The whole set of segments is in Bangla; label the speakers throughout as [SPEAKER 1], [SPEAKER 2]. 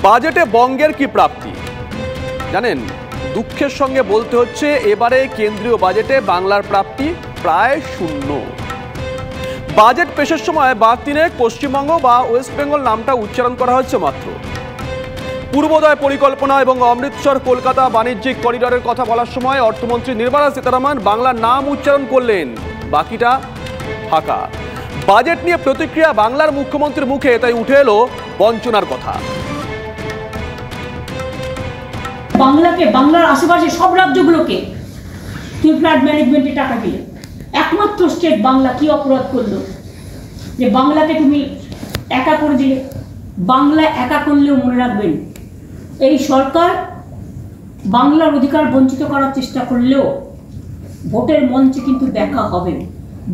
[SPEAKER 1] বাজেটে বঙ্গের কি প্রাপ্তি জানেন? দুঃখের সঙ্গে বলতে হচ্ছে এবারে কেন্দ্রীয় বাজেটে বাংলার প্রাপ্তি প্রায় শূন্য। বাজেট পেশের সময় বাদ দিনে পশ্চিমবঙ্গ বা ওয়েস্ট বেঙ্গল নামটা উচ্চারণ করা হচ্ছে মাত্র। পূর্বোদয় পরিকল্পনা এবং অমৃতসর কলকাতা বাণিজ্যিক করিডরের কথা বলার সময় অর্থমন্ত্রী নির্মলা সীতারামন বাংলার নাম উচ্চারণ করলেন, বাকিটা ফাঁকা। বাজেট নিয়ে প্রতিক্রিয়া বাংলার মুখ্যমন্ত্রীর মুখে, তাই উঠে এলো বঞ্চনার কথা।
[SPEAKER 2] বাংলাকে, বাংলার আশেপাশে সব রাজ্যগুলোকে তুমি ফ্ল্যাট ম্যানেজমেন্টে টাকা দিলে, একমাত্র স্টেট বাংলা কি অপরাধ করলো যে বাংলাকে তুমি একা করে দিলে? বাংলা একা করলেও মনে রাখবেন, এই সরকার বাংলার অধিকার বঞ্চিত করার চেষ্টা করলেও ভোটের মঞ্চে কিন্তু দেখা হবে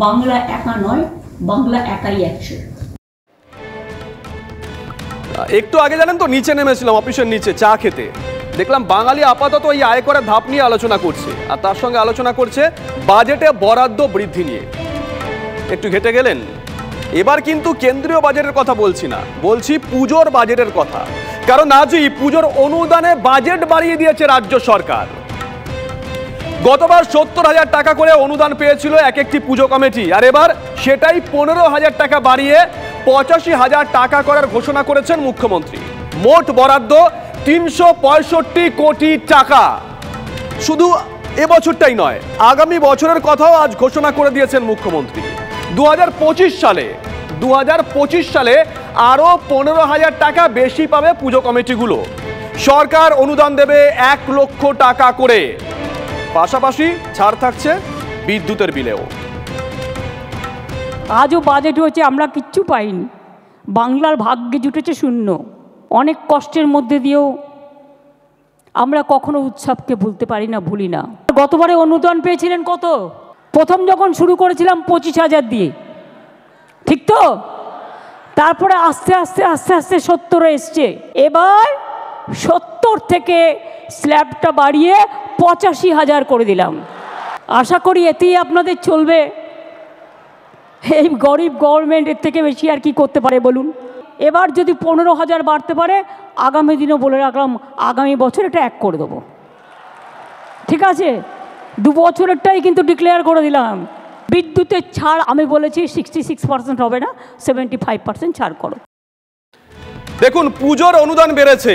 [SPEAKER 2] বাংলা একা নয়, বাংলা একাই 100।
[SPEAKER 1] একটু আগে জানেন তো নিচে নেমেছিলাম অফিসের নিচে চা খেতে, দেখলাম বাঙালি আপাতত এই আয়করের ধাপ নিয়ে আলোচনা করছে, আর তার সঙ্গে আলোচনা করছে বাজেটে বরাদ্দ বৃদ্ধি নিয়ে। একটু ঘেটে গেলেন। এবার কিন্তু কেন্দ্রীয় বাজেটের কথা বলছি না, বলছি পুজোর বাজেটের কথা। কারণ আজই পুজোর অনুদানে বাজেট বাড়িয়ে দিয়েছে রাজ্য সরকার। গতবার 70,000 টাকা করে অনুদান পেয়েছিল এক একটি পুজো কমিটি, আর এবার সেটাই 15,000 টাকা বাড়িয়ে 85,000 টাকা করার ঘোষণা করেছেন মুখ্যমন্ত্রী। মোট বরাদ্দ 365 কোটি টাকা। শুধু এবছরটাই নয়, আগামী বছরের কথাও আজ ঘোষণা করে দিয়েছেন মুখ্যমন্ত্রী। 2025 সালে আরো 15,000 টাকা বেশি পাবে পুজো কমিটিগুলো। সরকার অনুদান দেবে 1 লক্ষ টাকা করে, পাশাপাশি ছাড় থাকছে বিদ্যুতের বিলেও।
[SPEAKER 2] আজও বাজেট হয়েছে, আমরা কিচ্ছু পাইনি, বাংলার ভাগ্যে জুটেছে শূন্য। অনেক কষ্টের মধ্যে দিয়েও আমরা কখনো উৎসবকে ভুলতে পারি না, ভুলি না। গতবারে অনুদান পেয়েছিলেন কত? প্রথম যখন শুরু করেছিলাম 25,000 দিয়ে, ঠিক তো? তারপরে আস্তে আস্তে আস্তে আস্তে 70 এসছে। এবার 70 থেকে স্ল্যাবটা বাড়িয়ে 85,000 করে দিলাম। আশা করি এতেই আপনাদের চলবে। এই গরিব গভর্নমেন্ট এর থেকে বেশি আর কি করতে পারে বলুন? এবার যদি 15,000 বাড়তে পারে, আগামী দিনও বলে রাখলাম, আগামী বছর এটা 1 করে দেবো, ঠিক আছে? 2 বছরেরটাই কিন্তু ডিক্লেয়ার করে দিলাম। বিদ্যুতের ছাড় আমি বলেছি 66% হবে না, 75% ছাড় করো।
[SPEAKER 1] দেখুন, পুজোর অনুদান বেড়েছে,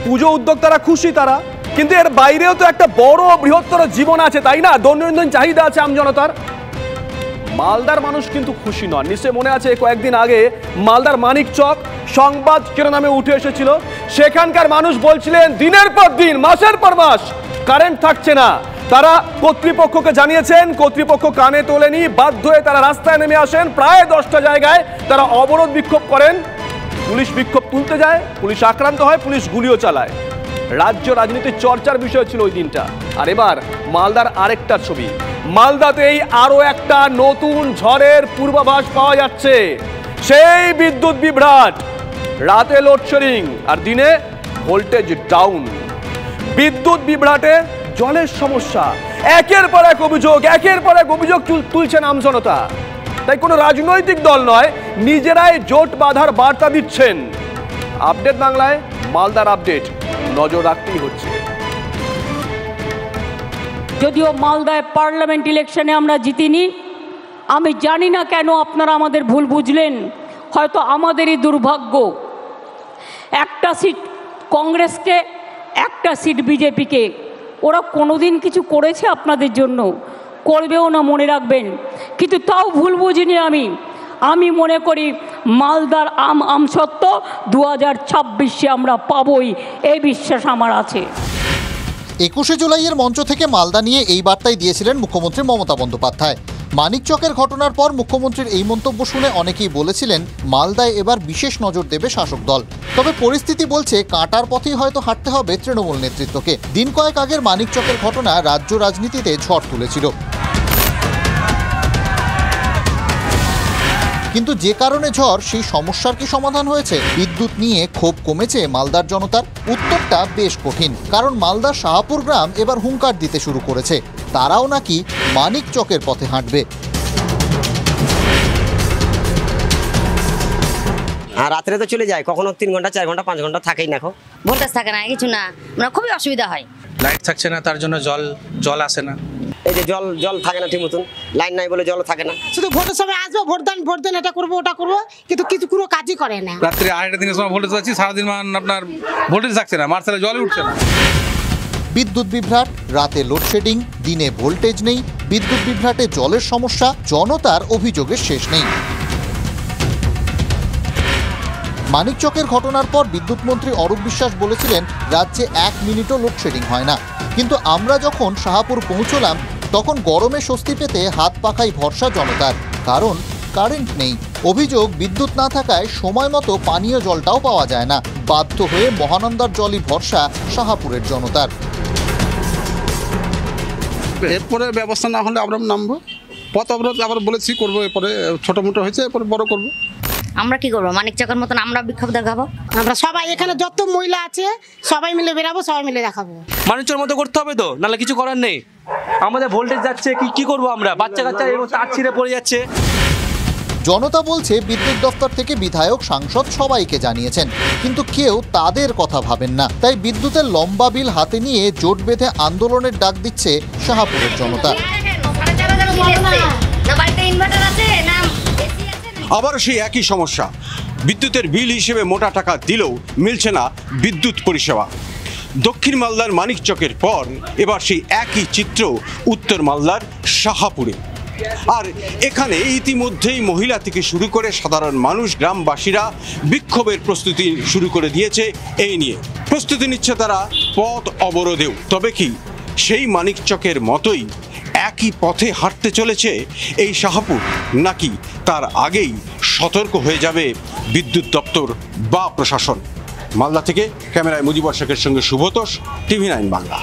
[SPEAKER 1] পুজো উদ্যোক্তারা খুশি তারা, কিন্তু এর বাইরেও তো একটা বড় বৃহত্তর জীবন আছে, তাই না? দৈনন্দিন চাহিদা আছে আমজনতার। মালদার মানুষ কিন্তু খুশি নন। নিশ্চয় মনে আছে কয়েকদিন আগে মালদার মানিকচক সংবাদ শিরোনামে উঠে এসেছিল। সেখানকার মানুষ বলছিলেন দিনের পর দিন, মাসের পর মাস কারেন্ট থাকছে না। তারা কর্তৃপক্ষকে জানিয়েছেন, কর্তৃপক্ষ কানে তোলেনি, বাধ্য হয়ে তারা রাস্তায় নেমে আসেন। প্রায় 10টা জায়গায় তারা অবরোধ বিক্ষোভ করেন। পুলিশ বিক্ষোভ তুলতে যায়, পুলিশ আক্রান্ত হয়, পুলিশ গুলিও চালায়। রাজ্য রাজনীতির চর্চার বিষয় ছিল ওই দিনটা। আর এবার মালদার আরেকটা ছবি। মালদাতেই আরো একটা নতুন ঝড়ের পূর্বাভাস পাওয়া যাচ্ছে। সেই বিদ্যুৎ বিভ্রাট, রাতে লোডশেডিং আর দিনে ভোল্টেজ ডাউন। বিদ্যুৎ বিভ্রাটে জলের সমস্যা, একের পর এক অভিযোগ, একের পর এক অভিযোগ তুলছেন আমজনতা। তাই কোনো রাজনৈতিক দল নয়, নিজেরাই জোট বাঁধার বার্তা দিচ্ছেন। আপডেট বাংলায় মালদার আপডেট, নজর রাখতেই হচ্ছে।
[SPEAKER 2] যদিও মালদায় পার্লামেন্ট ইলেকশনে আমরা জিতিনি, আমি জানি না কেন আপনারা আমাদের ভুল বুঝলেন। হয়তো আমাদেরই দুর্ভাগ্য। একটা সিট কংগ্রেসকে, একটা সিট বিজেপিকে। ওরা কোনোদিন কিছু করেছে আপনাদের জন্য? করবেও না, মনে রাখবেন। কিন্তু তাও ভুল বুঝিনি আমি মনে করি মালদার আমসত্ত্ব 2026-এ আমরা পাবই, এই বিশ্বাস আমার আছে।
[SPEAKER 3] 21শে জুলাইয়ের মঞ্চ থেকে মালদা নিয়ে এই বার্তাই দিয়েছিলেন মুখ্যমন্ত্রী মমতা বন্দ্যোপাধ্যায়। মানিকচকের ঘটনার পর মুখ্যমন্ত্রীর এই মন্তব্য শুনে অনেকেই বলেছিলেন মালদায় এবার বিশেষ নজর দেবে শাসক দল। তবে পরিস্থিতি বলছে কাঁটার পথেই হয়তো হাঁটতে হবে তৃণমূল নেতৃত্বকে। দিন কয়েক আগের মানিকচকের ঘটনা রাজ্য রাজনীতিতে ঝড় তুলেছিল। কিন্তু যে কারণে ঝড়, সেই সমস্যার কি সমাধান হয়েছে? বিদ্যুৎ নিয়ে ক্ষোভ কমেছে মালদার জনতার? উত্তরটা বেশ কঠিন, কারণ মালদার শাহপুর গ্রাম এবার হুঙ্কার দিতে শুরু করেছে। তারাও নাকি মানিকচকের পথে হাঁটবে।
[SPEAKER 4] আর রাত্রে তো চলে যায়, কখনো 3 ঘন্টা 4 ঘন্টা 5 ঘন্টা থাকেই না।
[SPEAKER 5] ভোল্টেজ থাকে না, কিছু না, মানে খুবই অসুবিধা হয়।
[SPEAKER 6] লাইট থাকছে না, তার জন্য জল আসে না।
[SPEAKER 4] এই যে জল থাকে না ঠিক মতন, লাইন নাই বলে জলও থাকে না।
[SPEAKER 7] শুধু ভোটের সময় আসবো, ভোট দেন, এটা করবো ওটা করবো, কিন্তু কিছু কোনো কাজই করে না।
[SPEAKER 6] রাত্রে 2:30 দিনের সময় ভোল্টেজ পাচ্ছি, সারাদিন আপনার ভোল্টেজ থাকছে না, মার্সেলে জলই উঠছে না।
[SPEAKER 3] বিদ্যুৎ বিভ্রাট, রাতে লোডশেডিং, দিনে ভোল্টেজ নেই, বিদ্যুৎ বিভ্রাটে জলের সমস্যা, জনতার অভিযোগের শেষ নেই। মানিকচকের ঘটনার পর বিদ্যুৎ মন্ত্রী অরূপ বিশ্বাস বলেছিলেন রাজ্যে 1 মিনিটও লোডশেডিং হয় না, কিন্তু আমরা যখন শাহাপুর পৌঁছলাম তখন গরমে স্বস্তি পেতে হাত পাখায় ভরসা জনতার, কারণ কারেন্ট নেই। অভিযোগ, বিদ্যুৎ না থাকায় সময় মতো পানীয় জলটাও পাওয়া যায় না। বাধ্য হয়ে মহানন্দার জলই ভরসা শাহাপুরের জনতার।
[SPEAKER 8] এরপরে ব্যবস্থা না হলে আমরা নামবো, পথ অবরোধ আবার বলেছি করবো, এরপরে ছোটো মোটো হয়েছে, এরপরে বড় করবো।
[SPEAKER 5] আমরা কি করবো, মানিকচকের মতন আমরা বিক্ষোভ দেখাবো?
[SPEAKER 7] আমরা সবাই এখানে যত মহিলা আছে সবাই মিলে বেরাবো, সবাই মিলে দেখাবো।
[SPEAKER 9] মানুষের মতো করতে হবে তো, নাহলে কিছু করার নেই। আমাদের ভোল্টেজ যাচ্ছে, কি করবো আমরা? বাচ্চা কাচ্চা তার ছিঁড়ে পড়ে যাচ্ছে।
[SPEAKER 3] জনতা বলছে বিদ্যুৎ দপ্তর থেকে বিধায়ক, সাংসদ সবাইকে জানিয়েছেন, কিন্তু কেউ তাদের কথা ভাবেন না। তাই বিদ্যুতের লম্বা বিল হাতে নিয়ে জোট বেঁধে আন্দোলনের ডাক দিচ্ছে শাহাপুরের জনতা।
[SPEAKER 10] আবারও সেই একই সমস্যা, বিদ্যুতের বিল হিসেবে মোটা টাকা দিলেও মিলছে না বিদ্যুৎ পরিষেবা। দক্ষিণ মালদার মানিকচকের পর এবার সেই একই চিত্র উত্তর মালদার শাহাপুরে। আর এখানে ইতিমধ্যেই মহিলা থেকে শুরু করে সাধারণ মানুষ, গ্রামবাসীরা বিক্ষোভের প্রস্তুতি শুরু করে দিয়েছে। এই নিয়ে প্রস্তুতি নিচ্ছে তারা পথ অবরোধেও। তবে কি সেই মানিকচকের মতোই একই পথে হাঁটতে চলেছে এই শাহাপুর, নাকি তার আগেই সতর্ক হয়ে যাবে বিদ্যুৎ দপ্তর বা প্রশাসন? মালদা থেকে ক্যামেরায় মুজিবর শেখের সঙ্গে শুভতোষ, TV9 বাংলা।